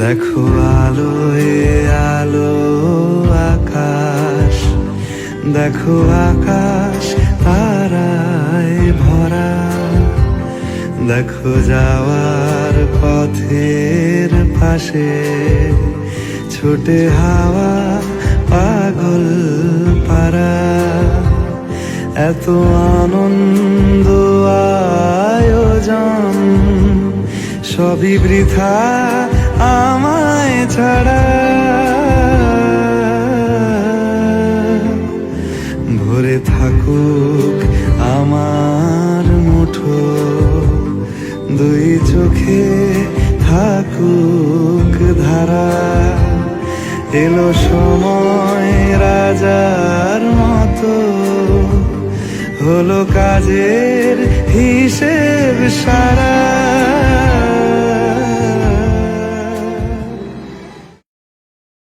দেখো আলোয় আলো আকাশ, দেখো আকাশ তারায় ভরা, দেখো যাওয়ার পথের পাশে ছোটে হাওয়া পাগল পারা। এত আনন্দ আয়োজন সবই বৃথা আমায় ছাড়া। ভরে থাকুক আমার মুঠো, দুই চোখে থাকুক ধারা। এলো সময় রাজার মতো, হলো কাজের হিসেব সারা।